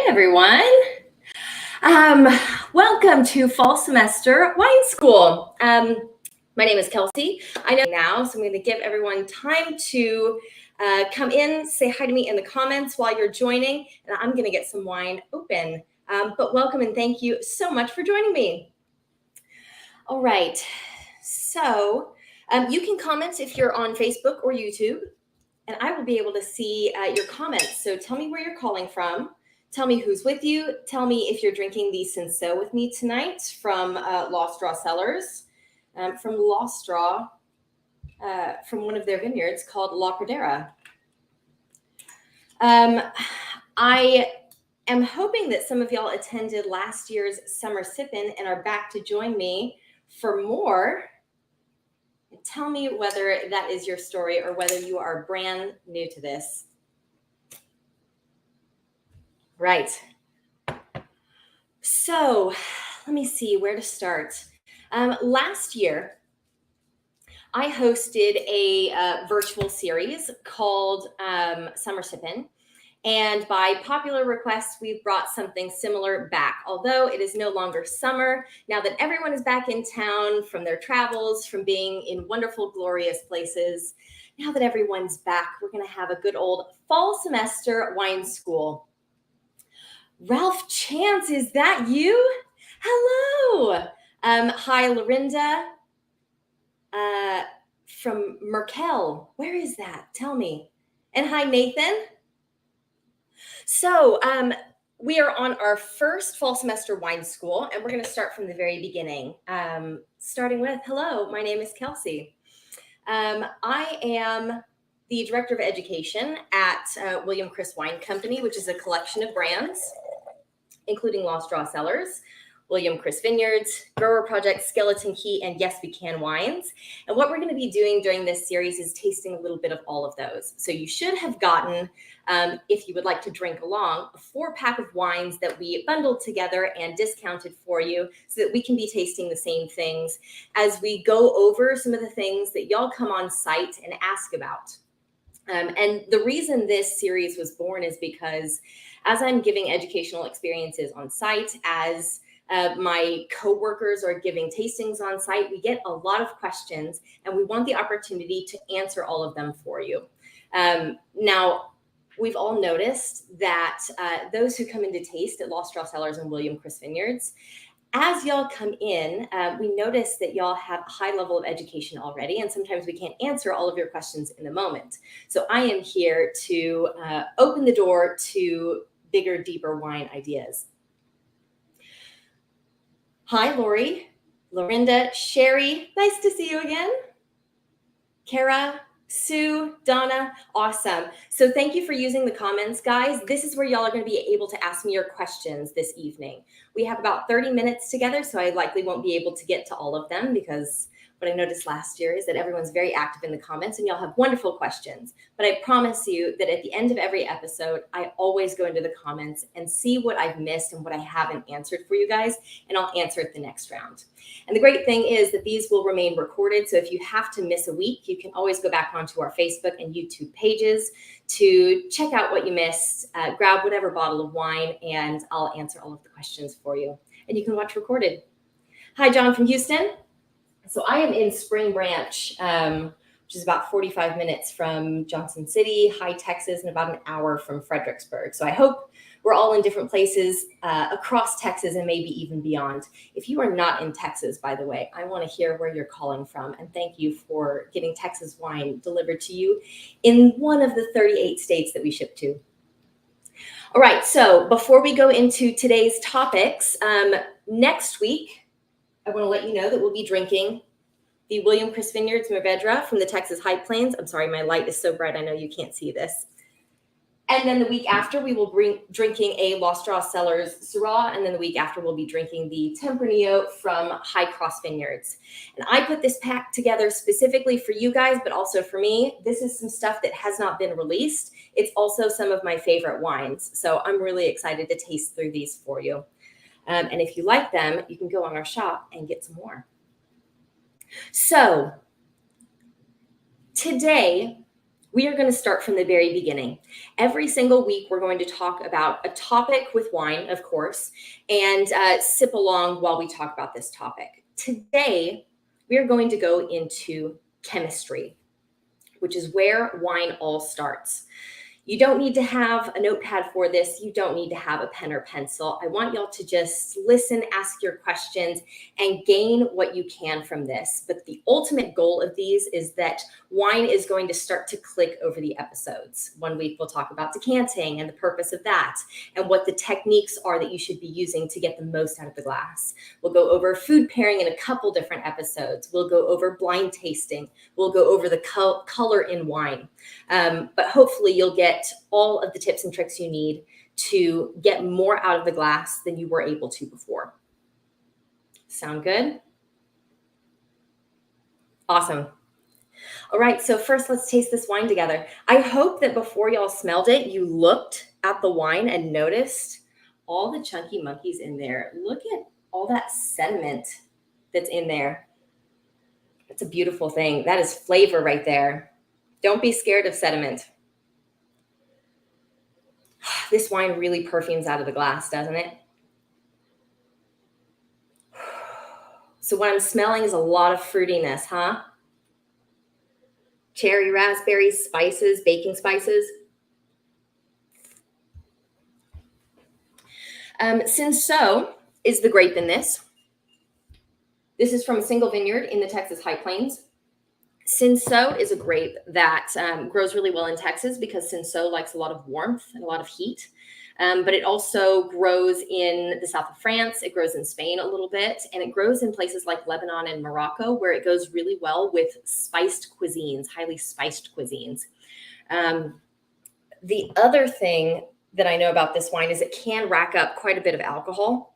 everyone. Welcome to fall semester wine school. My name is Kelsey. I know now, so I'm going to give everyone time to come in, say hi to me in the comments while you're joining, and I'm going to get some wine open. But welcome and thank you so much for joining me. All right, so you can comment if you're on Facebook or YouTube, and I will be able to see your comments. So tell me where you're calling from. Tell me who's with you. Tell me if you're drinking the Cinsaut with me tonight from Lost Draw Cellars, from Lost Draw, from one of their vineyards called La Pradera. I am hoping that some of y'all attended last year's Summer Sippin' and are back to join me for more. Tell me whether that is your story or whether you are brand new to this. Right. So let me see where to start. Last year, I hosted a virtual series called Summer Sippin'. And by popular request, we've brought something similar back. Although it is no longer summer, now that everyone is back in town from their travels, from being in wonderful, glorious places, now that everyone's back, we're going to have a good old fall semester wine school. Ralph Chance, is that you? Hello. Hi, Lorinda from Merkel. Where is that? Tell me. And hi, Nathan. So we are on our first fall semester wine school, and we're going to start from the very beginning. Starting with, hello, my name is Kelsey. I am the Director of Education at William Chris Wine Company, which is a collection of brands, including Lost Draw Cellars, William Chris Vineyards, Grower Project, Skeleton Key, and Yes We Can Wines. And what we're going to be doing during this series is tasting a little bit of all of those. So you should have gotten, if you would like to drink along, a 4-pack of wines that we bundled together and discounted for you so that we can be tasting the same things as we go over some of the things that y'all come on site and ask about. And the reason this series was born is because as I'm giving educational experiences on site, as my coworkers are giving tastings on site, we get a lot of questions and we want the opportunity to answer all of them for you. Now, we've all noticed that those who come in to taste at Lost Draw Cellars and William Chris Vineyards, as y'all come in, we notice that y'all have a high level of education already, and sometimes we can't answer all of your questions in the moment. So I am here to open the door to bigger, deeper wine ideas. Hi, Lori, Lorinda, Sherry, nice to see you again. Kara, Sue, Donna, awesome. So thank you for using the comments, guys. This is where y'all are going to be able to ask me your questions this evening. We have about 30 minutes together, so I likely won't be able to get to all of them because what I noticed last year is that everyone's very active in the comments and y'all have wonderful questions. But I promise you that at the end of every episode, I always go into the comments and see what I've missed and what I haven't answered for you guys, and I'll answer it the next round. And the great thing is that these will remain recorded. So if you have to miss a week, you can always go back onto our Facebook and YouTube pages to check out what you missed, grab whatever bottle of wine, and I'll answer all of the questions for you. And you can watch recorded. Hi, John from Houston. So I am in Spring Branch, which is about 45 minutes from Johnson City, High Texas, and about an hour from Fredericksburg. So I hope we're all in different places across Texas and maybe even beyond. If you are not in Texas, by the way, I want to hear where you're calling from. And thank you for getting Texas wine delivered to you in one of the 38 states that we ship to. All right, so before we go into today's topics, next week, I want to let you know that we'll be drinking the William Chris Vineyards Mourvedre from the Texas High Plains. I'm sorry, my light is so bright, I know you can't see this. And then the week after, we will be drinking a Lost Draw Cellars Syrah, and then the week after, we'll be drinking the Tempranillo from High Cross Vineyards. And I put this pack together specifically for you guys, but also for me. This is some stuff that has not been released. It's also some of my favorite wines. So I'm really excited to taste through these for you. And if you like them, you can go on our shop and get some more. So today, we are going to start from the very beginning. Every single week, we're going to talk about a topic with wine, of course, and sip along while we talk about this topic. Today, we are going to go into chemistry, which is where wine all starts. You don't need to have a notepad for this. You don't need to have a pen or pencil. I want y'all to just listen, ask your questions, and gain what you can from this. But the ultimate goal of these is that wine is going to start to click over the episodes. One week we'll talk about decanting and the purpose of that, and what the techniques are that you should be using to get the most out of the glass. We'll go over food pairing in a couple different episodes. We'll go over blind tasting. We'll go over the color in wine. But hopefully you'll get all of the tips and tricks you need to get more out of the glass than you were able to before. Sound good? Awesome. All right, so first let's taste this wine together. I hope that before y'all smelled it, you looked at the wine and noticed all the chunky monkeys in there. Look at all that sediment that's in there. That's a beautiful thing. That is flavor right there. Don't be scared of sediment. This wine really perfumes out of the glass, doesn't it? So what I'm smelling is a lot of fruitiness, huh? Cherry, raspberries, spices, baking spices. Cinsaut is the grape in this. This is from a single vineyard in the Texas High Plains. Cinsaut is a grape that grows really well in Texas because Cinsaut likes a lot of warmth and a lot of heat. But it also grows in the south of France. It grows in Spain a little bit, and it grows in places like Lebanon and Morocco, where it goes really well with spiced cuisines, highly spiced cuisines. The other thing that I know about this wine is it can rack up quite a bit of alcohol.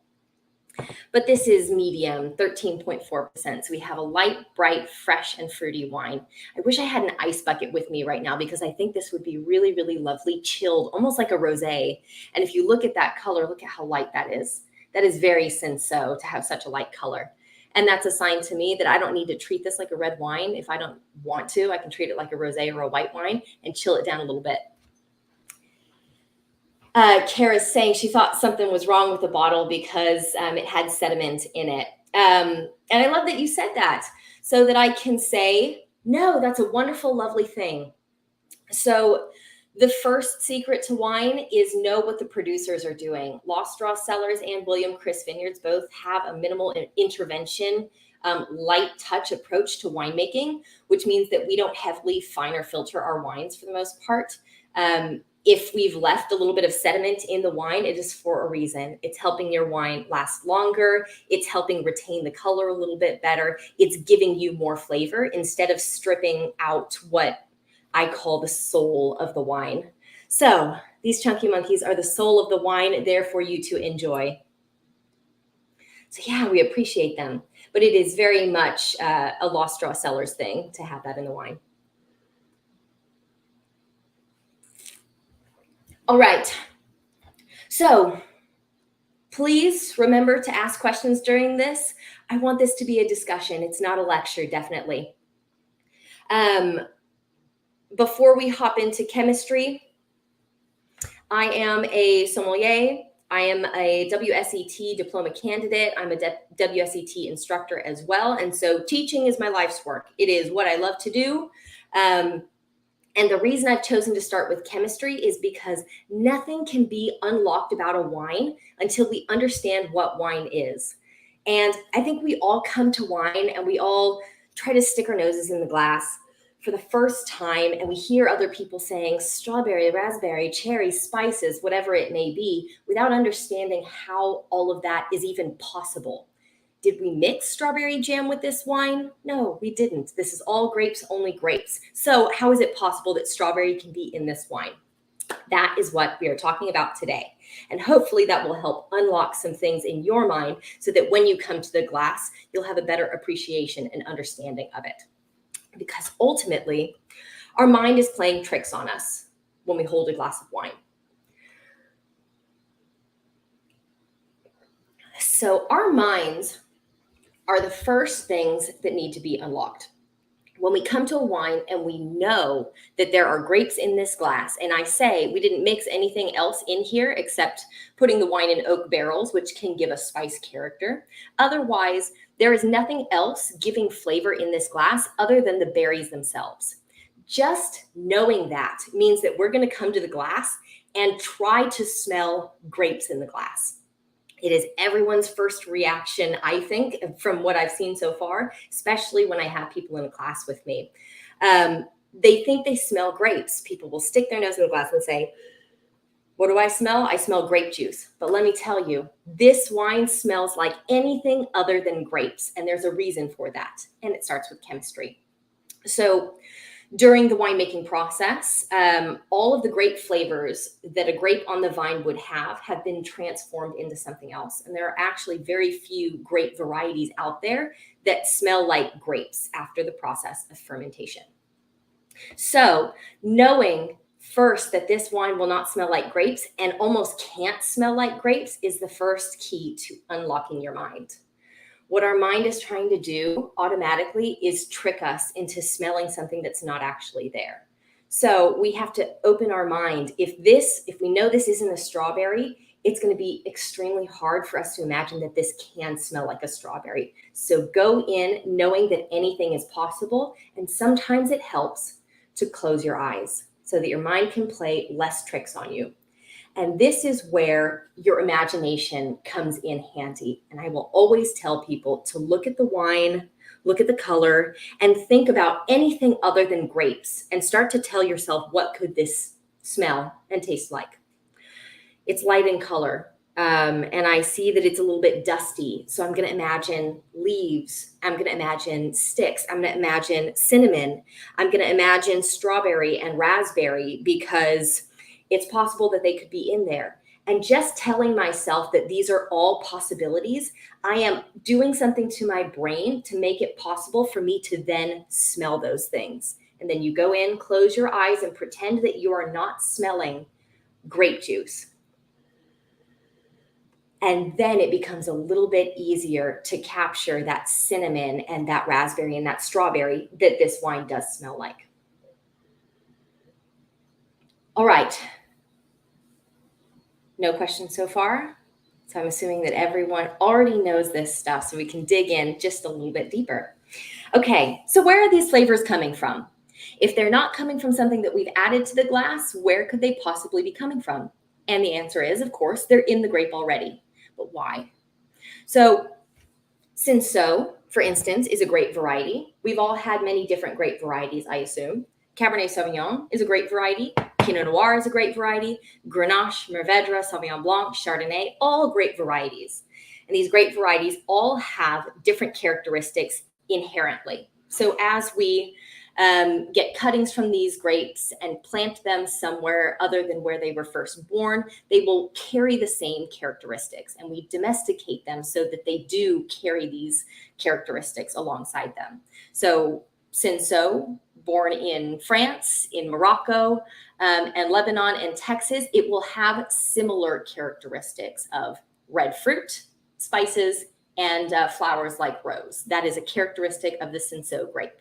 But this is medium, 13.4%. So we have a light, bright, fresh, and fruity wine. I wish I had an ice bucket with me right now because I think this would be really, really lovely, chilled, almost like a rosé. And if you look at that color, look at how light that is. That is very Cinsaut to have such a light color. And that's a sign to me that I don't need to treat this like a red wine. If I don't want to, I can treat it like a rosé or a white wine and chill it down a little bit. Kara's saying she thought something was wrong with the bottle because it had sediment in it. And I love that you said that so that I can say, no, that's a wonderful, lovely thing. So the first secret to wine is know what the producers are doing. Lost Draw Cellars and William Chris Vineyards both have a minimal intervention, light touch approach to winemaking, which means that we don't heavily fine or filter our wines for the most part. If we've left a little bit of sediment in the wine, it is for a reason. It's helping your wine last longer. It's helping retain the color a little bit better. It's giving you more flavor instead of stripping out what I call the soul of the wine. So these chunky monkeys are the soul of the wine, there for you to enjoy. So yeah, we appreciate them. But it is very much a Lost Draw Cellars thing to have that in the wine. All right, so please remember to ask questions during this. I want this to be a discussion. It's not a lecture, definitely. Before we hop into chemistry, I am a sommelier. I am a WSET diploma candidate. I'm a WSET instructor as well. And so teaching is my life's work. It is what I love to do. And the reason I've chosen to start with chemistry is because nothing can be unlocked about a wine until we understand what wine is. And I think we all come to wine and we all try to stick our noses in the glass for the first time, and we hear other people saying strawberry, raspberry, cherry, spices, whatever it may be, without understanding how all of that is even possible. Did we mix strawberry jam with this wine? No, we didn't. This is all grapes, only grapes. So how is it possible that strawberry can be in this wine? That is what we are talking about today. And hopefully that will help unlock some things in your mind so that when you come to the glass, you'll have a better appreciation and understanding of it. Because ultimately, our mind is playing tricks on us when we hold a glass of wine. So our minds are the first things that need to be unlocked. when we come to a wine and we know that there are grapes in this glass, and I say we didn't mix anything else in here except putting the wine in oak barrels, which can give a spice character. Otherwise, there is nothing else giving flavor in this glass other than the berries themselves. Just knowing that means that we're going to come to the glass and try to smell grapes in the glass. It is everyone's first reaction, I think, from what I've seen so far, especially when I have people in a class with me. They think they smell grapes. People will stick their nose in the glass and say, what do I smell? I smell grape juice. But let me tell you, this wine smells like anything other than grapes. And there's a reason for that. And it starts with chemistry. So during the winemaking process, all of the grape flavors that a grape on the vine would have been transformed into something else. And there are actually very few grape varieties out there that smell like grapes after the process of fermentation. So knowing first that this wine will not smell like grapes and almost can't smell like grapes is the first key to unlocking your mind. What our mind is trying to do automatically is trick us into smelling something that's not actually there. So we have to open our mind. If we know this isn't a strawberry, it's going to be extremely hard for us to imagine that this can smell like a strawberry. So go in knowing that anything is possible. And sometimes it helps to close your eyes so that your mind can play less tricks on you. And this is where your imagination comes in handy. And I will always tell people to look at the wine, look at the color, and think about anything other than grapes and start to tell yourself, what could this smell and taste like? It's light in color. And I see that it's a little bit dusty. So I'm going to imagine leaves. I'm going to imagine sticks. I'm going to imagine cinnamon. I'm going to imagine strawberry and raspberry because it's possible that they could be in there. And just telling myself that these are all possibilities, I am doing something to my brain to make it possible for me to then smell those things. And then you go in, close your eyes, and pretend that you are not smelling grape juice. And then it becomes a little bit easier to capture that cinnamon and that raspberry and that strawberry that this wine does smell like. All right. No questions so far? So I'm assuming that everyone already knows this stuff, so we can dig in just a little bit deeper. Okay, so where are these flavors coming from? If they're not coming from something that we've added to the glass, where could they possibly be coming from? And the answer is, of course, they're in the grape already. But why? So Cinsaut, for instance, is a grape variety. We've all had many different grape varieties, I assume. Cabernet Sauvignon is a grape variety. Pinot Noir is a grape variety. Grenache, Mourvedre, Sauvignon Blanc, Chardonnay, all grape varieties. And these grape varieties all have different characteristics inherently. So as we get cuttings from these grapes and plant them somewhere other than where they were first born, they will carry the same characteristics. And we domesticate them so that they do carry these characteristics alongside them. So Cinsaut, born in France, in Morocco, and Lebanon and Texas, it will have similar characteristics of red fruit, spices, and flowers like rose. That is a characteristic of the Cinsaut grape.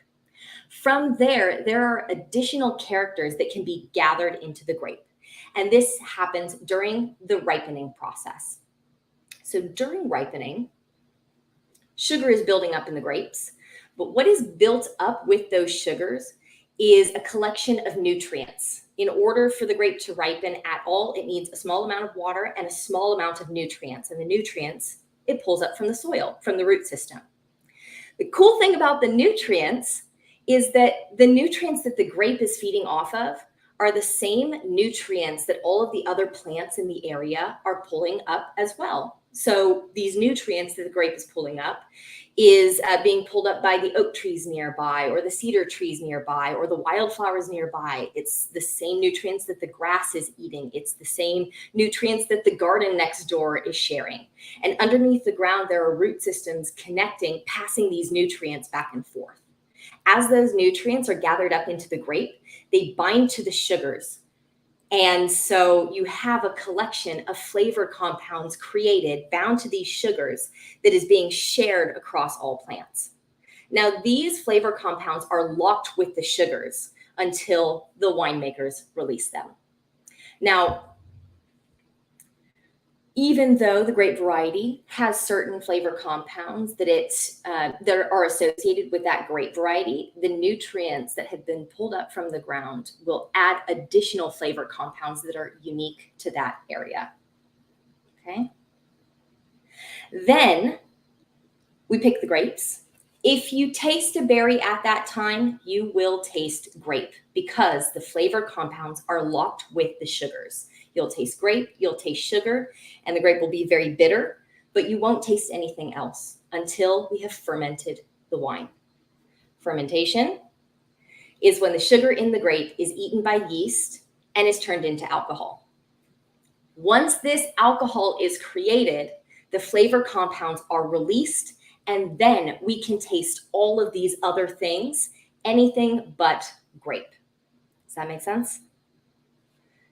From there are additional characters that can be gathered into the grape. And this happens during the ripening process. So during ripening, sugar is building up in the grapes. But what is built up with those sugars is a collection of nutrients. In order for the grape to ripen at all, it needs a small amount of water and a small amount of nutrients. And the nutrients, it pulls up from the soil, from the root system. The cool thing about the nutrients is that the nutrients that the grape is feeding off of are the same nutrients that all of the other plants in the area are pulling up as well. So these nutrients that the grape is pulling up is being pulled up by the oak trees nearby or the cedar trees nearby or the wildflowers nearby. It's the same nutrients that the grass is eating. It's the same nutrients that the garden next door is sharing. And underneath the ground, there are root systems connecting, passing these nutrients back and forth. As those nutrients are gathered up into the grape, they bind to the sugars. And so you have a collection of flavor compounds created, bound to these sugars, that is being shared across all plants. Now, these flavor compounds are locked with the sugars until the winemakers release them. Now, even though the grape variety has certain flavor compounds that are associated with that grape variety, the nutrients that have been pulled up from the ground will add additional flavor compounds that are unique to that area. Okay. Then we pick the grapes. If you taste a berry at that time, you will taste grape because the flavor compounds are locked with the sugars. You'll taste grape, you'll taste sugar, and the grape will be very bitter, but you won't taste anything else until we have fermented the wine. Fermentation is when the sugar in the grape is eaten by yeast and is turned into alcohol. Once this alcohol is created, the flavor compounds are released, and then we can taste all of these other things, anything but grape. Does that make sense?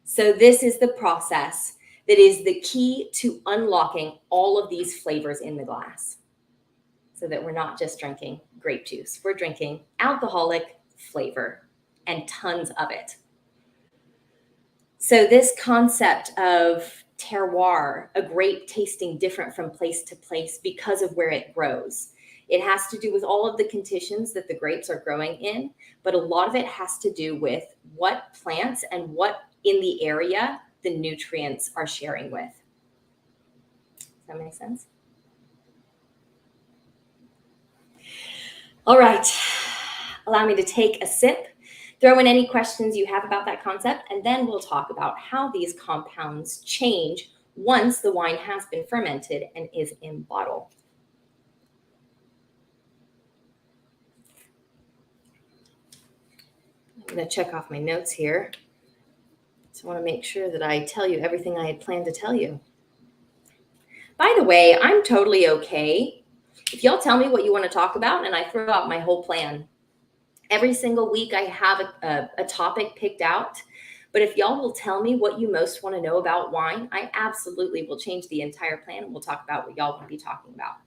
So this is the process that is the key to unlocking all of these flavors in the glass, so that we're not just drinking grape juice. We're drinking alcoholic flavor and tons of it. So this concept of terroir, a grape tasting different from place to place because of where it grows. It has to do with all of the conditions that the grapes are growing in, but a lot of it has to do with what plants and what in the area the nutrients are sharing with. Does that make sense? All right, allow me to take a sip. Throw in any questions you have about that concept, and then we'll talk about how these compounds change once the wine has been fermented and is in bottle. I'm going to check off my notes here. So I want to make sure that I tell you everything I had planned to tell you. By the way, I'm totally okay if y'all tell me what you want to talk about and I throw out my whole plan. Every single week I have a topic picked out, but if y'all will tell me what you most want to know about wine, I absolutely will change the entire plan and we'll talk about what y'all want to be talking about.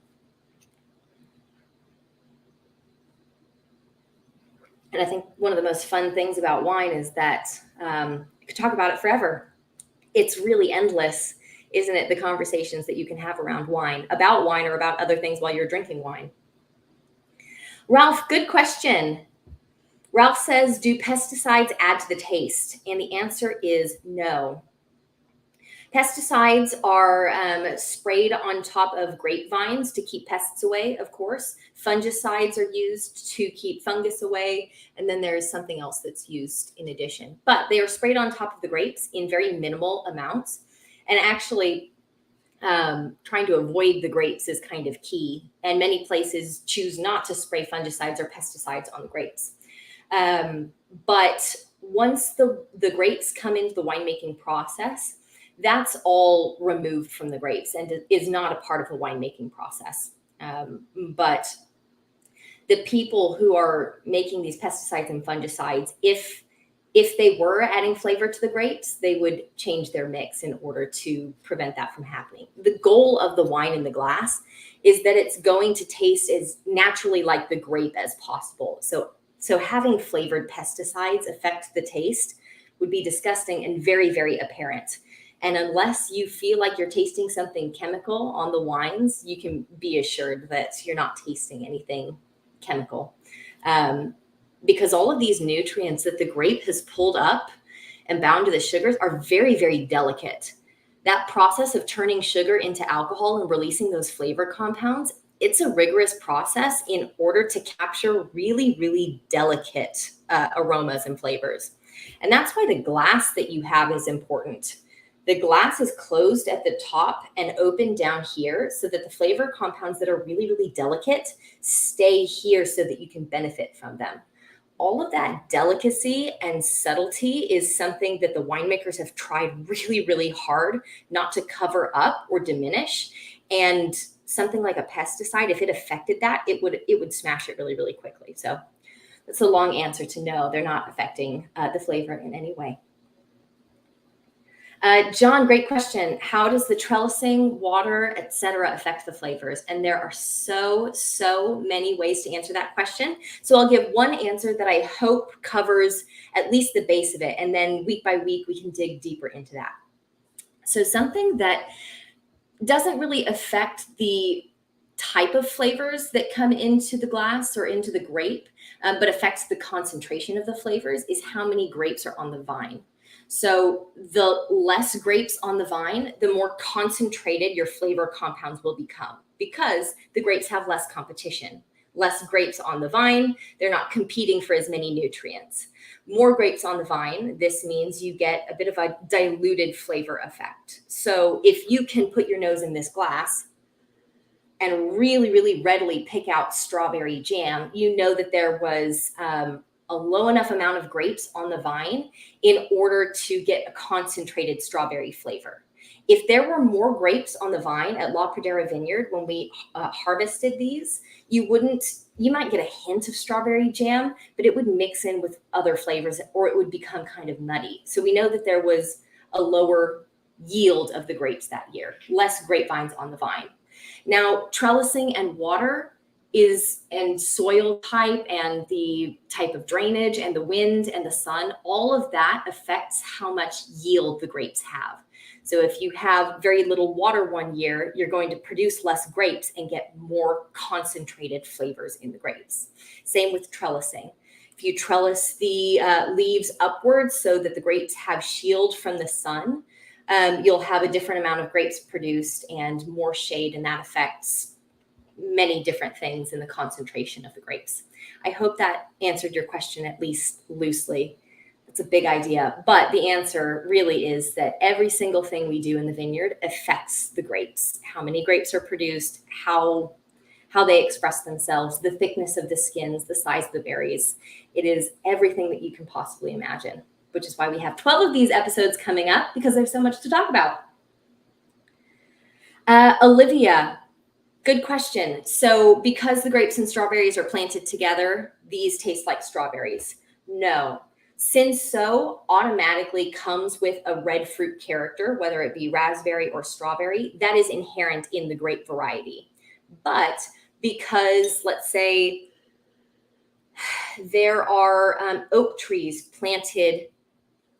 And I think one of the most fun things about wine is that you could talk about it forever. It's really endless, isn't it? The conversations that you can have around wine, about wine or about other things while you're drinking wine. Ralph, good question. Ralph says, do pesticides add to the taste? And the answer is no. Pesticides are sprayed on top of grapevines to keep pests away, of course. Fungicides are used to keep fungus away. And then there's something else that's used in addition. But they are sprayed on top of the grapes in very minimal amounts. And actually, trying to avoid the grapes is kind of key. And many places choose not to spray fungicides or pesticides on the grapes. But once the grapes come into the winemaking process, that's all removed from the grapes and is not a part of the winemaking process. But the people who are making these pesticides and fungicides, if they were adding flavor to the grapes, they would change their mix in order to prevent that from happening. The goal of the wine in the glass is that it's going to taste as naturally like the grape as possible. So having flavored pesticides affect the taste would be disgusting and very, very apparent. And unless you feel like you're tasting something chemical on the wines, you can be assured that you're not tasting anything chemical. Because all of these nutrients that the grape has pulled up and bound to the sugars are very, very delicate. That process of turning sugar into alcohol and releasing those flavor compounds, it's a rigorous process in order to capture really, really delicate aromas and flavors. And that's why the glass that you have is important. The glass is closed at the top and open down here so that the flavor compounds that are really, really delicate stay here so that you can benefit from them. All of that delicacy and subtlety is something that the winemakers have tried really, really hard not to cover up or diminish. And something like a pesticide, if it affected that, it would smash it really, really quickly. So that's a long answer to no, they're not affecting the flavor in any way. John, great question. How does the trellising, water, etc. affect the flavors? And there are so many ways to answer that question. So I'll give one answer that I hope covers at least the base of it. And then week by week, we can dig deeper into that. So something that doesn't really affect the type of flavors that come into the glass or into the grape, but affects the concentration of the flavors is how many grapes are on the vine. So the less grapes on the vine, the more concentrated your flavor compounds will become, because the grapes have less competition. Less grapes on the vine, they're not competing for as many nutrients. More grapes on the vine, this means you get a bit of a diluted flavor effect. So if you can put your nose in this glass and really readily pick out strawberry jam, you know that there was a low enough amount of grapes on the vine in order to get a concentrated strawberry flavor. If there were more grapes on the vine at La Pradera Vineyard when we harvested these, you might get a hint of strawberry jam, but it would mix in with other flavors, or it would become kind of nutty. So we know that there was a lower yield of the grapes that year, less grapevines on the vine. Now, trellising and water and soil type and the type of drainage and the wind and the sun, all of that affects how much yield the grapes have. So if you have very little water one year, you're going to produce less grapes and get more concentrated flavors in the grapes. Same with trellising. If you trellis the leaves upwards so that the grapes have shield from the sun, you'll have a different amount of grapes produced and more shade, and that affects many different things in the concentration of the grapes. I hope that answered your question, at least loosely. It's a big idea, but the answer really is that every single thing we do in the vineyard affects the grapes. How many grapes are produced, how they express themselves, the thickness of the skins, the size of the berries. It is everything that you can possibly imagine, which is why we have 12 of these episodes coming up, because there's so much to talk about. Olivia, good question. So because the grapes and strawberries are planted together, these taste like strawberries? No. Cinsaut automatically comes with a red fruit character, whether it be raspberry or strawberry, that is inherent in the grape variety. But because, let's say, there are oak trees planted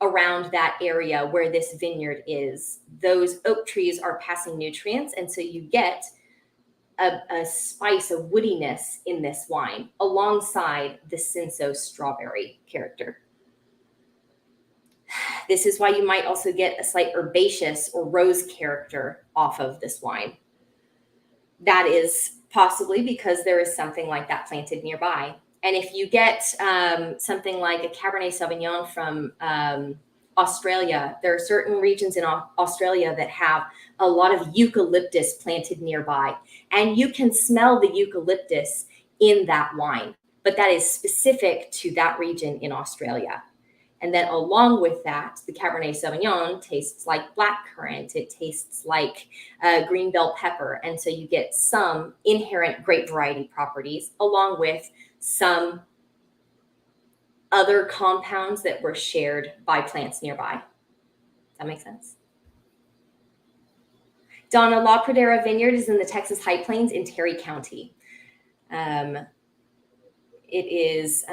around that area where this vineyard is, those oak trees are passing nutrients, and so you get a spice, a woodiness in this wine alongside the Cinsaut strawberry character. This is why you might also get a slight herbaceous or rose character off of this wine. That is possibly because there is something like that planted nearby. And if you get something like a Cabernet Sauvignon from Australia, there are certain regions in Australia that have a lot of eucalyptus planted nearby, and you can smell the eucalyptus in that wine, but that is specific to that region in Australia. And then along with that, the Cabernet Sauvignon tastes like blackcurrant. It tastes like green bell pepper. And so you get some inherent grape variety properties along with some other compounds that were shared by plants nearby. Does that make sense? Donna, La Pradera Vineyard is in the Texas High Plains in Terry County. It is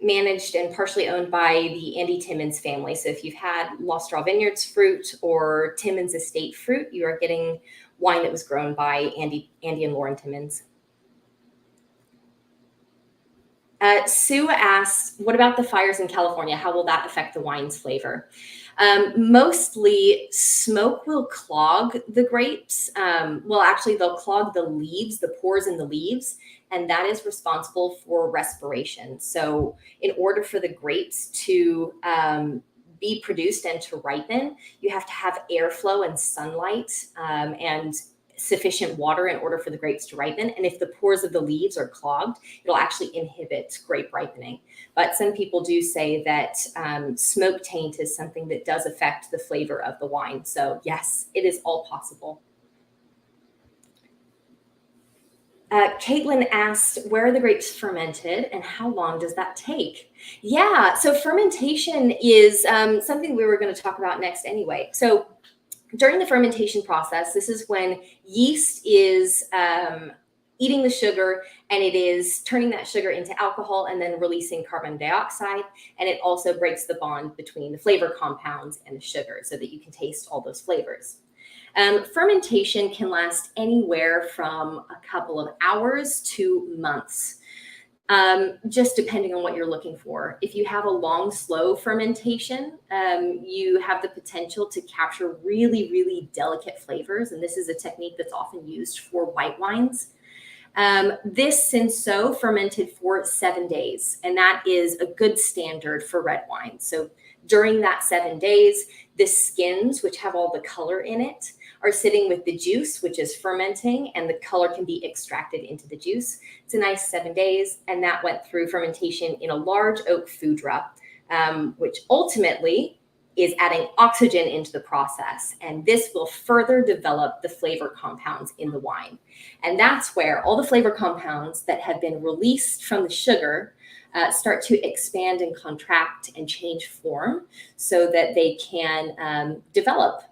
managed and partially owned by the Andy Timmons family. So if you've had Lost Draw Vineyards fruit or Timmons Estate fruit, you are getting wine that was grown by Andy and Lauren Timmons. Sue asked, what about the fires in California? How will that affect the wine's flavor? Mostly smoke will clog the grapes. Well, actually, they'll clog the leaves, the pores in the leaves, and that is responsible for respiration. So in order for the grapes to be produced and to ripen, you have to have airflow and sunlight and sufficient water in order for the grapes to ripen. And if the pores of the leaves are clogged, it'll actually inhibit grape ripening. But some people do say that smoke taint is something that does affect the flavor of the wine. So yes, it is all possible. Caitlin asked, where are the grapes fermented and how long does that take? Yeah, so fermentation is something we were going to talk about next anyway. So during the fermentation process, this is when yeast is eating the sugar and it is turning that sugar into alcohol and then releasing carbon dioxide. And it also breaks the bond between the flavor compounds and the sugar so that you can taste all those flavors. Fermentation can last anywhere from a couple of hours to months, just depending on what you're looking for. If you have a long, slow fermentation, you have the potential to capture really, really delicate flavors. And this is a technique that's often used for white wines. This Cinsaut fermented for 7 days, and that is a good standard for red wine. So during that 7 days, the skins, which have all the color in it, are sitting with the juice, which is fermenting, and the color can be extracted into the juice. It's a nice 7 days, and that went through fermentation in a large oak foudre, which ultimately is adding oxygen into the process. And this will further develop the flavor compounds in the wine. And that's where all the flavor compounds that have been released from the sugar start to expand and contract and change form so that they can develop.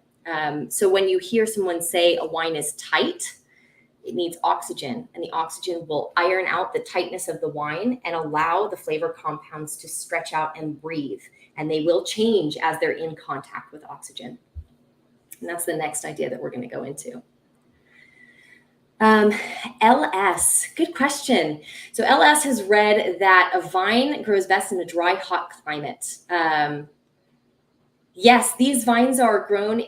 So when you hear someone say a wine is tight, it needs oxygen, and the oxygen will iron out the tightness of the wine and allow the flavor compounds to stretch out and breathe. And they will change as they're in contact with oxygen. And that's the next idea that we're going to go into. LS, good question. So LS has read that a vine grows best in a dry, hot climate. Yes, these vines are grown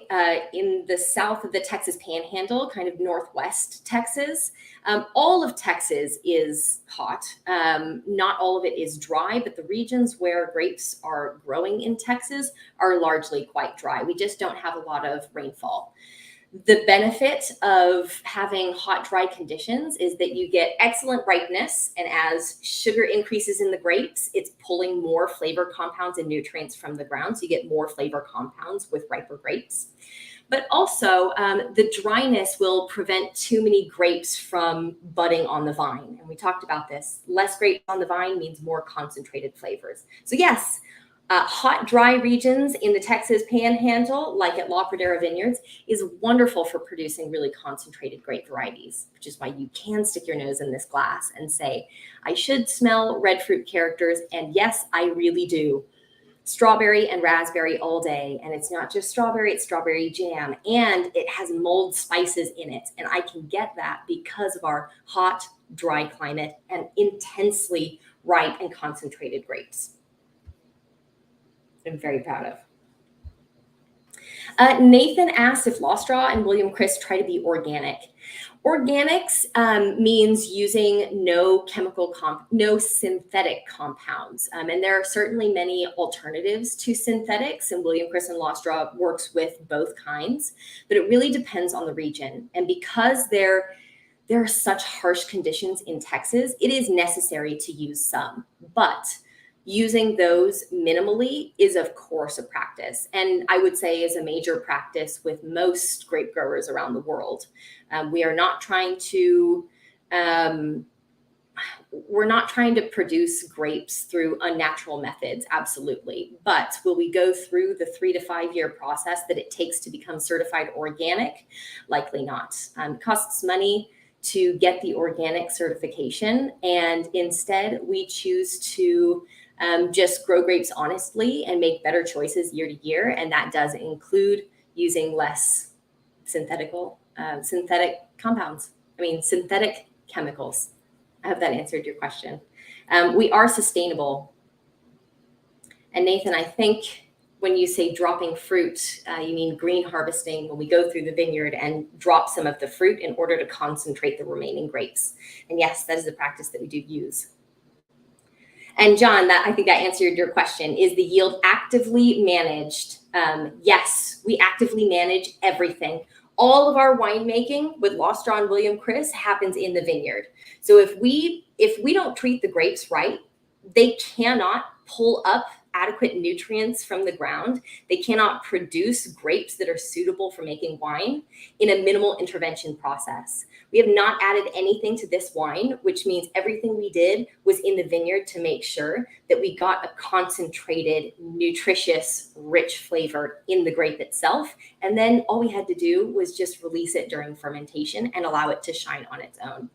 in the south of the Texas Panhandle, kind of northwest Texas. All of Texas is hot. Not all of it is dry, but the regions where grapes are growing in Texas are largely quite dry. We just don't have a lot of rainfall. The benefit of having hot, dry conditions is that you get excellent ripeness. And as sugar increases in the grapes, it's pulling more flavor compounds and nutrients from the ground. So you get more flavor compounds with riper grapes. But also the dryness will prevent too many grapes from budding on the vine. And we talked about this. Less grapes on the vine means more concentrated flavors. So yes, hot, dry regions in the Texas Panhandle, like at Pradera Vineyards, is wonderful for producing really concentrated grape varieties, which is why you can stick your nose in this glass and say, I should smell red fruit characters. And yes, I really do. Strawberry and raspberry all day. And it's not just strawberry, it's strawberry jam. And it has mulled spices in it. And I can get that because of our hot, dry climate and intensely ripe and concentrated grapes. I'm very proud of. Nathan asked if Lost Draw and William Chris try to be organic. Organics means using no synthetic compounds. And there are certainly many alternatives to synthetics, and William Chris and Lost Draw works with both kinds, but it really depends on the region. And because there are such harsh conditions in Texas, it is necessary to use some, but using those minimally is, of course, a practice. And I would say is a major practice with most grape growers around the world. We are not trying to, we're not trying to produce grapes through unnatural methods, absolutely. But will we go through the 3 to 5 year process that it takes to become certified organic? Likely not. It costs money to get the organic certification. And instead, we choose to just grow grapes honestly and make better choices year to year. And that does include using less synthetic chemicals. I hope that answered your question. We are sustainable. And Nathan, I think when you say dropping fruit, you mean green harvesting, when we go through the vineyard and drop some of the fruit in order to concentrate the remaining grapes. And yes, that is a practice that we do use. And John, I think that answered your question. Is the yield actively managed? Yes, we actively manage everything. All of our winemaking with Lost Draw and William Chris happens in the vineyard. So if we don't treat the grapes right, they cannot pull up adequate nutrients from the ground. They cannot produce grapes that are suitable for making wine in a minimal intervention process. We have not added anything to this wine, which means everything we did was in the vineyard to make sure that we got a concentrated, nutritious, rich flavor in the grape itself. And then all we had to do was just release it during fermentation and allow it to shine on its own.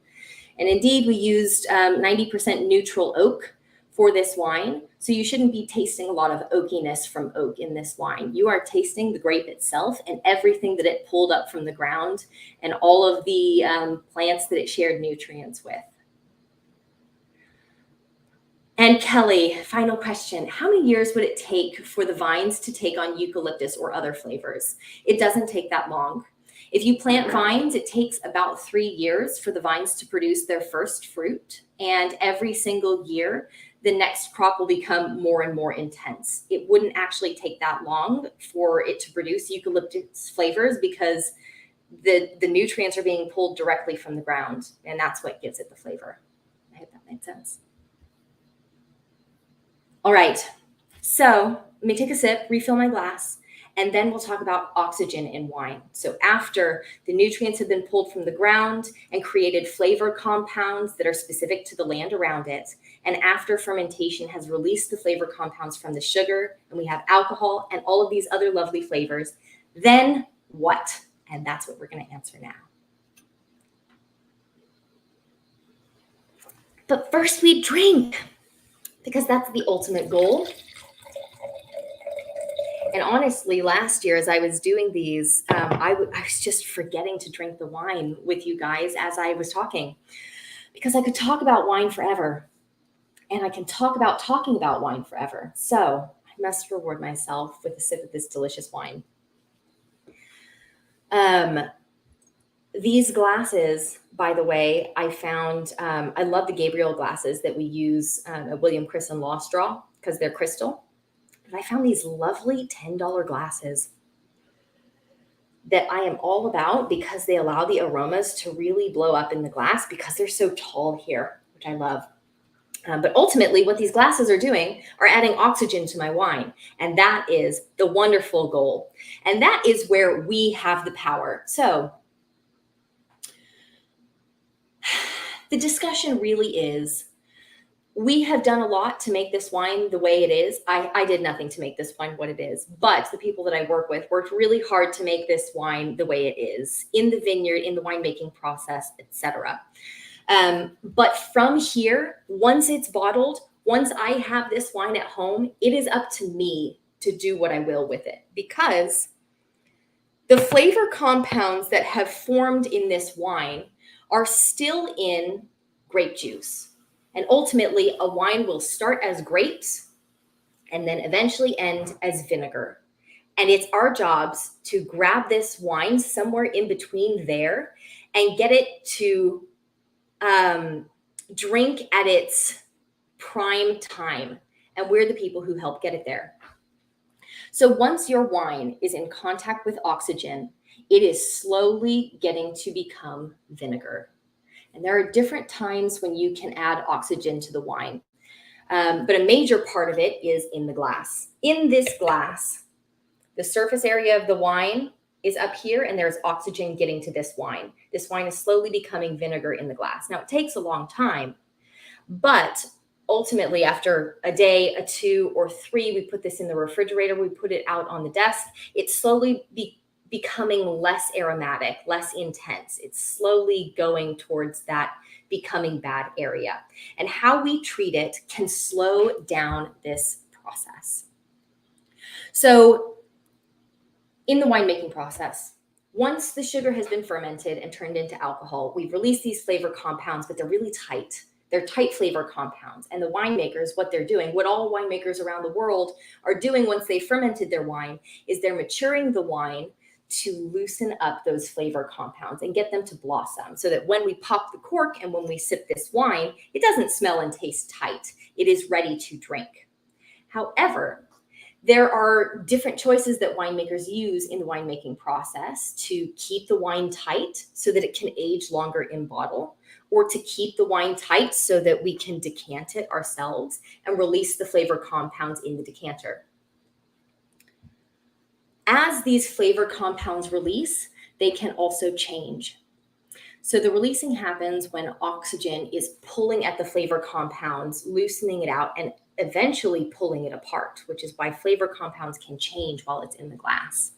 And indeed, we used 90% neutral oak for this wine. So you shouldn't be tasting a lot of oakiness from oak in this wine. You are tasting the grape itself and everything that it pulled up from the ground and all of the plants that it shared nutrients with. And Kelly, final question. How many years would it take for the vines to take on eucalyptus or other flavors? It doesn't take that long. If you plant vines, it takes about 3 years for the vines to produce their first fruit. And every single year, the next crop will become more and more intense. It wouldn't actually take that long for it to produce eucalyptus flavors because the nutrients are being pulled directly from the ground, and that's what gives it the flavor. I hope that made sense. All right, so let me take a sip, refill my glass, and then we'll talk about oxygen in wine. So after the nutrients have been pulled from the ground and created flavor compounds that are specific to the land around it, and after fermentation has released the flavor compounds from the sugar, and we have alcohol and all of these other lovely flavors, then what? And that's what we're going to answer now. But first we drink, because that's the ultimate goal. And honestly, last year, as I was doing these, I was just forgetting to drink the wine with you guys as I was talking, because I could talk about wine forever, and I can talk about talking about wine forever. So I must reward myself with a sip of this delicious wine. These glasses, by the way, I found, I love the Gabriel glasses that we use at William Chris and Lost Draw because they're crystal. But I found these lovely $10 glasses that I am all about because they allow the aromas to really blow up in the glass because they're so tall here, which I love. But ultimately, what these glasses are doing are adding oxygen to my wine. And that is the wonderful goal. And that is where we have the power. So the discussion really is, we have done a lot to make this wine the way it is. I did nothing to make this wine what it is, but the people that I work with worked really hard to make this wine the way it is in the vineyard, in the winemaking process, etc. But from here, once it's bottled, once I have this wine at home, it is up to me to do what I will with it, because the flavor compounds that have formed in this wine are still in grape juice. And ultimately, a wine will start as grapes and then eventually end as vinegar. And it's our jobs to grab this wine somewhere in between there and get it to drink at its prime time. And we're the people who help get it there. So once your wine is in contact with oxygen, it is slowly getting to become vinegar. And there are different times when you can add oxygen to the wine. But a major part of it is in the glass. In this glass, the surface area of the wine is up here, and there's oxygen getting to this wine. This wine is slowly becoming vinegar in the glass. Now, it takes a long time, but ultimately, after a day, a 2 or 3, we put this in the refrigerator, we put it out on the desk, it's slowly becoming less aromatic, less intense. It's slowly going towards that becoming bad area. And how we treat it can slow down this process. So in the winemaking process, once the sugar has been fermented and turned into alcohol, we've released these flavor compounds, but they're really tight. They're tight flavor compounds. And the winemakers, what they're doing, what all winemakers around the world are doing once they fermented their wine, is they're maturing the wine to loosen up those flavor compounds and get them to blossom so that when we pop the cork and when we sip this wine, it doesn't smell and taste tight. It is ready to drink. However, There are different choices that winemakers use in the winemaking process to keep the wine tight so that it can age longer in bottle, or to keep the wine tight so that we can decant it ourselves and release the flavor compounds in the decanter. As these flavor compounds release, they can also change. So the releasing happens when oxygen is pulling at the flavor compounds, loosening it out, and eventually pulling it apart, which is why flavor compounds can change while it's in the glass.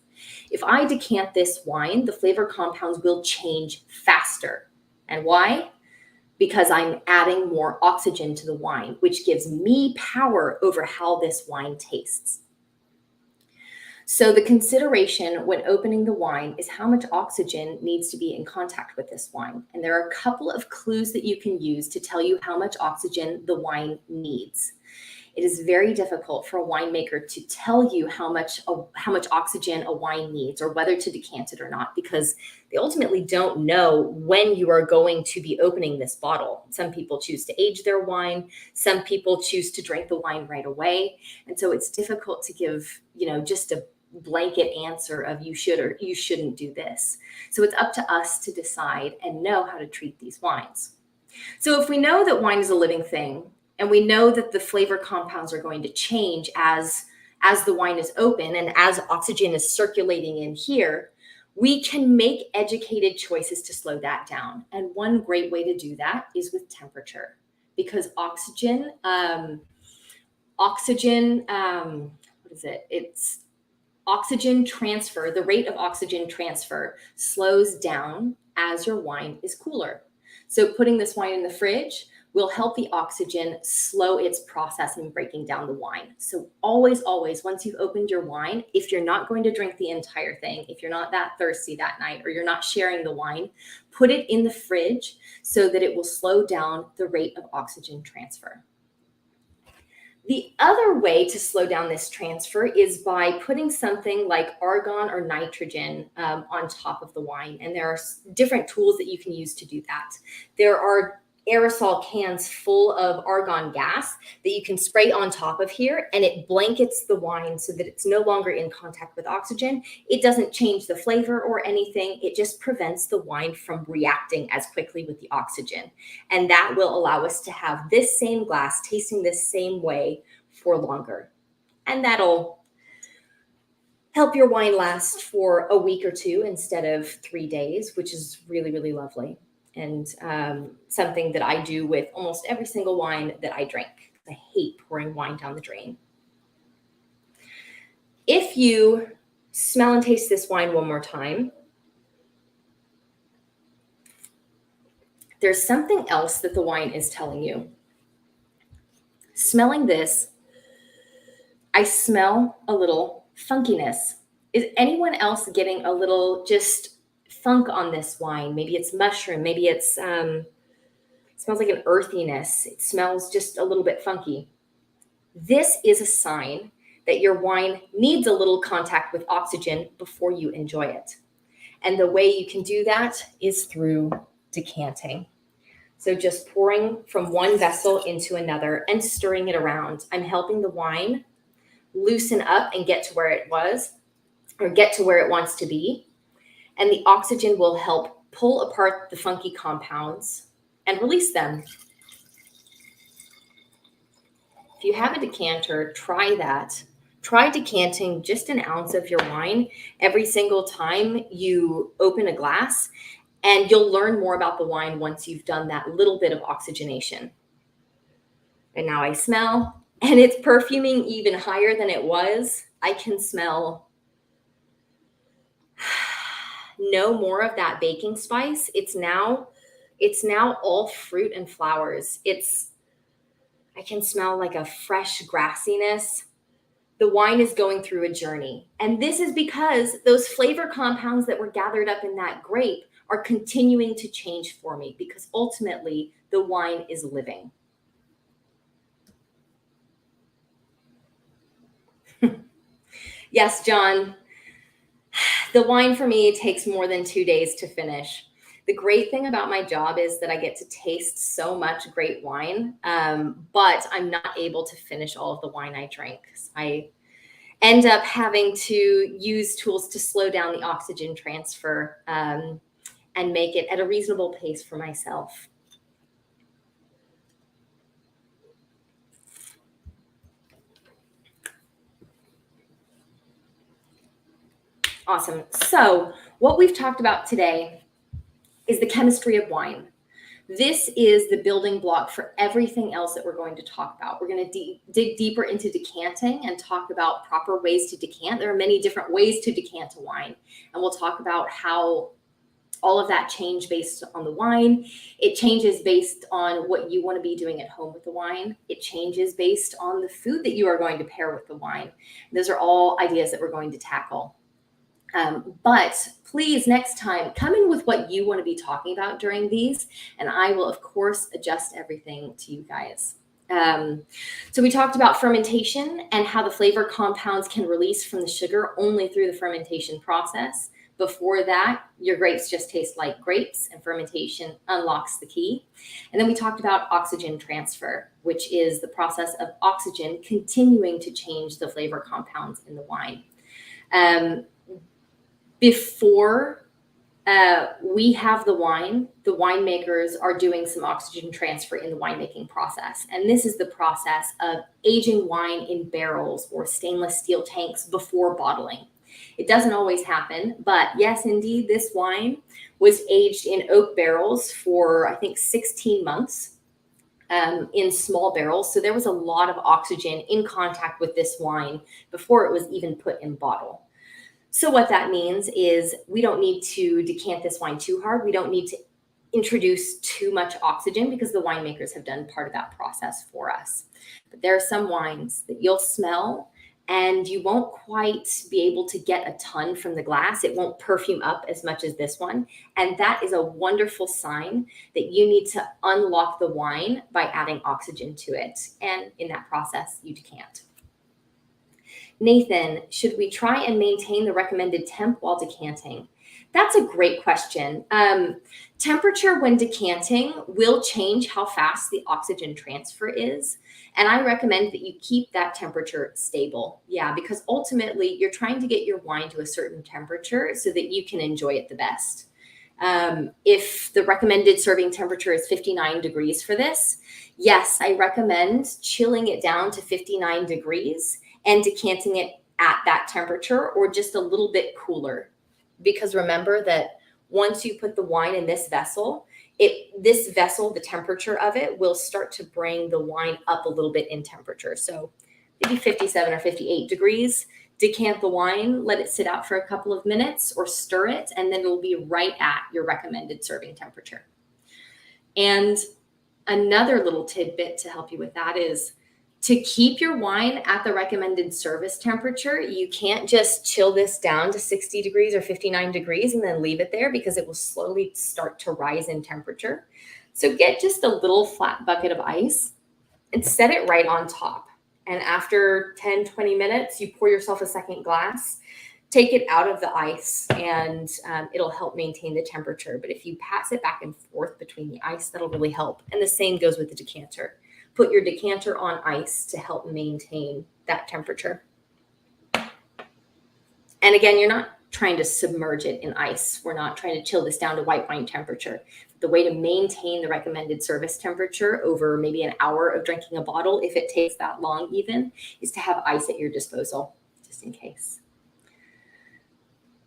If I decant this wine, the flavor compounds will change faster. And why? Because I'm adding more oxygen to the wine, which gives me power over how this wine tastes. So the consideration when opening the wine is how much oxygen needs to be in contact with this wine. And there are a couple of clues that you can use to tell you how much oxygen the wine needs. It is very difficult for a winemaker to tell you how much oxygen a wine needs or whether to decant it or not, because they ultimately don't know when you are going to be opening this bottle. Some people choose to age their wine. Some people choose to drink the wine right away. And so it's difficult to give, just a blanket answer of you should or you shouldn't do this. So it's up to us to decide and know how to treat these wines. So if we know that wine is a living thing, and we know that the flavor compounds are going to change as the wine is open and as oxygen is circulating in here, we can make educated choices to slow that down. And one great way to do that is with temperature, because oxygen, it's oxygen transfer, the rate of oxygen transfer slows down as your wine is cooler. So putting this wine in the fridge will help the oxygen slow its process in breaking down the wine. So always, once you've opened your wine, if you're not going to drink the entire thing, if you're not that thirsty that night, or you're not sharing the wine, put it in the fridge so that it will slow down the rate of oxygen transfer. The other way to slow down this transfer is by putting something like argon or nitrogen on top of the wine. And there are different tools that you can use to do that. There are aerosol cans full of argon gas that you can spray on top of here, and it blankets the wine so that it's no longer in contact with oxygen. It doesn't change the flavor or anything. It just prevents the wine from reacting as quickly with the oxygen. And that will allow us to have this same glass tasting this same way for longer. And that'll help your wine last for a week or two instead of 3 days, which is really, really lovely. And something that I do with almost every single wine that I drink. I hate pouring wine down the drain. If you smell and taste this wine one more time, there's something else that the wine is telling you. Smelling this, I smell a little funkiness. Is anyone else getting a little just funk on this wine? Maybe it's mushroom, maybe it smells like an earthiness. It smells just a little bit funky. This is a sign that your wine needs a little contact with oxygen before you enjoy it. And the way you can do that is through decanting. So just pouring from one vessel into another and stirring it around. I'm helping the wine loosen up and get to where it was, or get to where it wants to be. And the oxygen will help pull apart the funky compounds and release them. If you have a decanter, try that. Try decanting just an ounce of your wine every single time you open a glass, and you'll learn more about the wine once you've done that little bit of oxygenation. And now I smell, and it's perfuming even higher than it was. I can smell no more of that baking spice. It's now all fruit and flowers. I can smell like a fresh grassiness. The wine is going through a journey. And this is because those flavor compounds that were gathered up in that grape are continuing to change for me, because ultimately the wine is living. Yes, John. The wine for me takes more than 2 days to finish. The great thing about my job is that I get to taste so much great wine, but I'm not able to finish all of the wine I drink. end up having to use tools to slow down the oxygen transfer and make it at a reasonable pace for myself. Awesome. So what we've talked about today is the chemistry of wine. This is the building block for everything else that we're going to talk about. We're going to dig deeper into decanting and talk about proper ways to decant. There are many different ways to decant a wine, and we'll talk about how all of that change based on the wine. It changes based on what you want to be doing at home with the wine. It changes based on the food that you are going to pair with the wine. Those are all ideas that we're going to tackle. But please, next time, come in with what you want to be talking about during these, and I will, of course, adjust everything to you guys. So we talked about fermentation and how the flavor compounds can release from the sugar only through the fermentation process. Before that, your grapes just taste like grapes, and fermentation unlocks the key. And then we talked about oxygen transfer, which is the process of oxygen continuing to change the flavor compounds in the wine. Before we have the wine, the winemakers are doing some oxygen transfer in the winemaking process. And this is the process of aging wine in barrels or stainless steel tanks before bottling. It doesn't always happen, but yes, indeed, this wine was aged in oak barrels for, I think, 16 months in small barrels. So there was a lot of oxygen in contact with this wine before it was even put in bottle. So what that means is we don't need to decant this wine too hard. We don't need to introduce too much oxygen because the winemakers have done part of that process for us. But there are some wines that you'll smell and you won't quite be able to get a ton from the glass. It won't perfume up as much as this one. And that is a wonderful sign that you need to unlock the wine by adding oxygen to it. And in that process, you decant. Nathan, should we try and maintain the recommended temp while decanting? That's a great question. Temperature when decanting will change how fast the oxygen transfer is. And I recommend that you keep that temperature stable. Yeah, because ultimately you're trying to get your wine to a certain temperature so that you can enjoy it the best. If the recommended serving temperature is 59 degrees for this, yes, I recommend chilling it down to 59 degrees and decanting it at that temperature or just a little bit cooler. Because remember that once you put the wine in this vessel, the temperature of it will start to bring the wine up a little bit in temperature. So maybe 57 or 58 degrees, decant the wine, let it sit out for a couple of minutes or stir it, and then it'll be right at your recommended serving temperature. And another little tidbit to help you with that is to keep your wine at the recommended service temperature. You can't just chill this down to 60 degrees or 59 degrees and then leave it there because it will slowly start to rise in temperature. So get just a little flat bucket of ice and set it right on top. And after 10, 20 minutes, you pour yourself a second glass, take it out of the ice, and it'll help maintain the temperature. But if you pass it back and forth between the ice, that'll really help. And the same goes with the decanter. Put your decanter on ice to help maintain that temperature. And again, you're not trying to submerge it in ice. We're not trying to chill this down to white wine temperature. The way to maintain the recommended service temperature over maybe an hour of drinking a bottle, if it takes that long even, is to have ice at your disposal, just in case.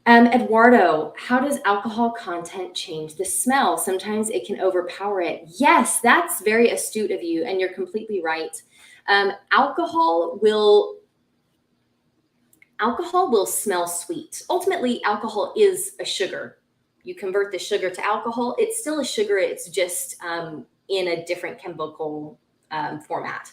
Eduardo, how does alcohol content change the smell? Sometimes it can overpower it. Yes, that's very astute of you, and you're completely right. Alcohol will smell sweet. Ultimately, alcohol is a sugar. You convert the sugar to alcohol. It's still a sugar. It's just in a different chemical format.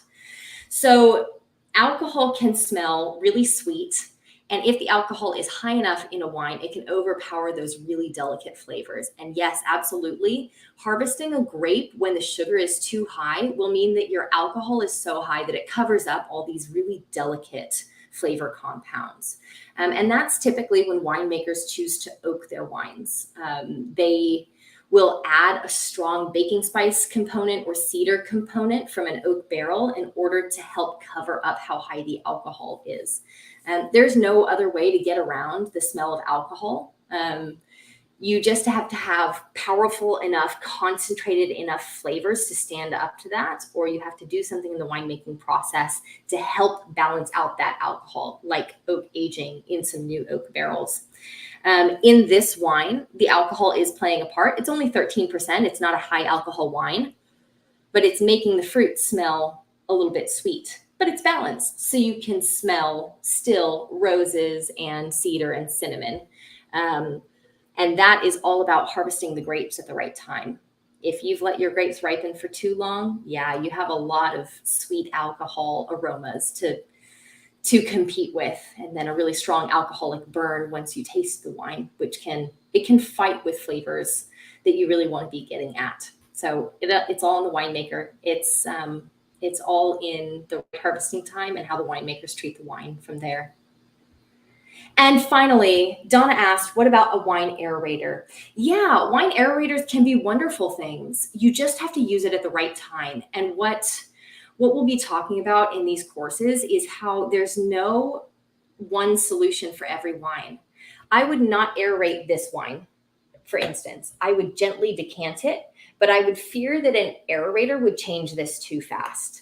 So alcohol can smell really sweet. And if the alcohol is high enough in a wine, it can overpower those really delicate flavors. And yes, absolutely. Harvesting a grape when the sugar is too high will mean that your alcohol is so high that it covers up all these really delicate flavor compounds. And that's typically when winemakers choose to oak their wines. They we'll add a strong baking spice component or cedar component from an oak barrel in order to help cover up how high the alcohol is. There's no other way to get around the smell of alcohol. You just have to have powerful enough, concentrated enough flavors to stand up to that, or you have to do something in the winemaking process to help balance out that alcohol, like oak aging in some new oak barrels. In this wine, the alcohol is playing a part. It's only 13%. It's not a high alcohol wine, but it's making the fruit smell a little bit sweet, but it's balanced. So you can smell still roses and cedar and cinnamon. And that is all about harvesting the grapes at the right time. If you've let your grapes ripen for too long, yeah, you have a lot of sweet alcohol aromas to compete with, and then a really strong alcoholic burn once you taste the wine, which can fight with flavors that you really want to be getting at. So it's all in the winemaker. It's all in the harvesting time and how the winemakers treat the wine from there. And finally, Donna asked, what about a wine aerator? Yeah, wine aerators can be wonderful things. You just have to use it at the right time. And what we'll be talking about in these courses is how there's no one solution for every wine. I would not aerate this wine, for instance. I would gently decant it, but I would fear that an aerator would change this too fast.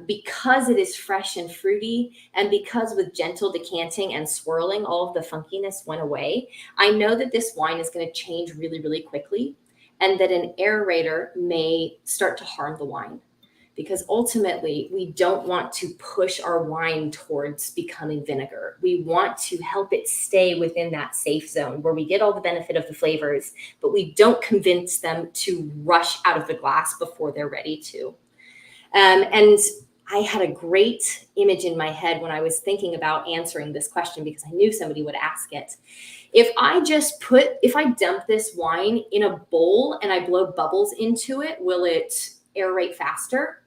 Because it is fresh and fruity, and because with gentle decanting and swirling, all of the funkiness went away, I know that this wine is going to change really, really quickly, and that an aerator may start to harm the wine. Because ultimately, we don't want to push our wine towards becoming vinegar. We want to help it stay within that safe zone where we get all the benefit of the flavors, but we don't convince them to rush out of the glass before they're ready to. And I had a great image in my head when I was thinking about answering this question, because I knew somebody would ask it. If I dump this wine in a bowl and I blow bubbles into it, will it aerate faster?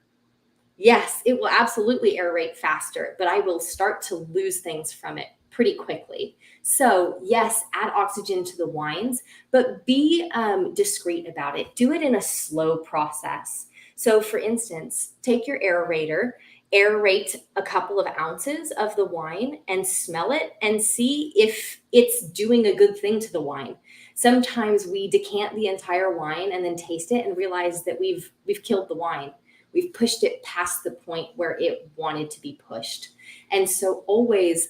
Yes, it will absolutely aerate faster, but I will start to lose things from it pretty quickly. So yes, add oxygen to the wines, but be discreet about it. Do it in a slow process. So for instance, take your aerator, aerate a couple of ounces of the wine and smell it and see if it's doing a good thing to the wine. Sometimes we decant the entire wine and then taste it and realize that we've killed the wine. We've pushed it past the point where it wanted to be pushed. And so always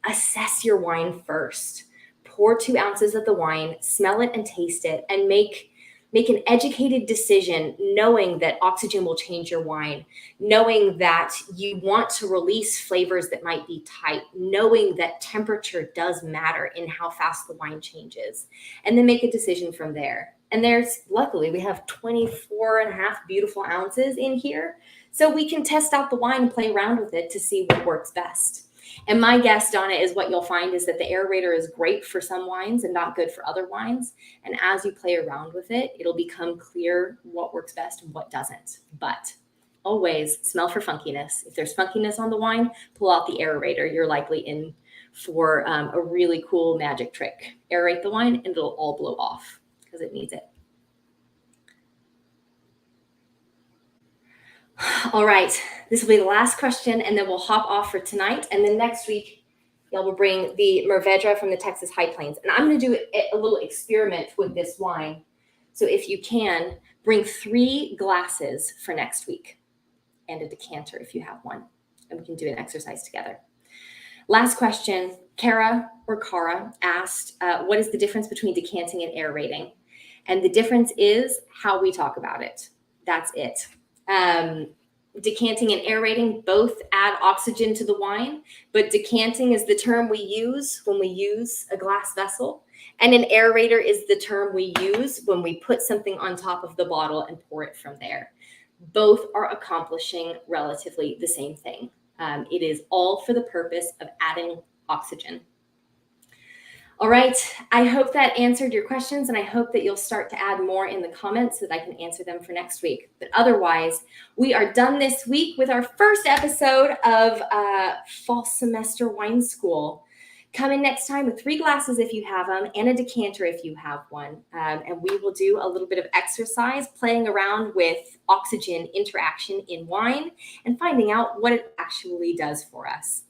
assess your wine first. Pour 2 ounces of the wine, smell it and taste it, and make an educated decision, knowing that oxygen will change your wine, knowing that you want to release flavors that might be tight, knowing that temperature does matter in how fast the wine changes, and then make a decision from there. And luckily, we have 24.5 beautiful ounces in here, so we can test out the wine and play around with it to see what works best. And my guess, Donna, is what you'll find is that the aerator is great for some wines and not good for other wines. And as you play around with it, it'll become clear what works best and what doesn't. But always smell for funkiness. If there's funkiness on the wine, pull out the aerator. You're likely in for a really cool magic trick. Aerate the wine and it'll all blow off because it needs it. All right, this will be the last question, and then we'll hop off for tonight. And then next week, y'all will bring the Mourvedre from the Texas High Plains. And I'm going to do a little experiment with this wine. So if you can, bring 3 glasses for next week and a decanter if you have one. And we can do an exercise together. Last question, Kara asked, what is the difference between decanting and aerating? And the difference is how we talk about it. That's it. Decanting and aerating both add oxygen to the wine, but decanting is the term we use when we use a glass vessel, and an aerator is the term we use when we put something on top of the bottle and pour it from there. Both are accomplishing relatively the same thing. It is all for the purpose of adding oxygen. All right, I hope that answered your questions, and I hope that you'll start to add more in the comments so that I can answer them for next week. But otherwise, we are done this week with our first episode of Fall Semester Wine School. Come in next time with 3 glasses if you have them and a decanter if you have one. And we will do a little bit of exercise playing around with oxygen interaction in wine and finding out what it actually does for us.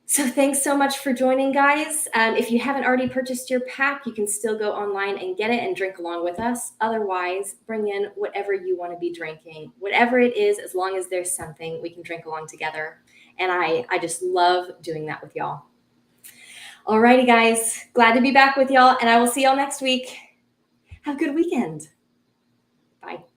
So thanks so much for joining, guys. If you haven't already purchased your pack, you can still go online and get it and drink along with us. Otherwise, bring in whatever you want to be drinking. Whatever it is, as long as there's something, we can drink along together. And I just love doing that with y'all. Alrighty, guys. Glad to be back with y'all, and I will see y'all next week. Have a good weekend. Bye.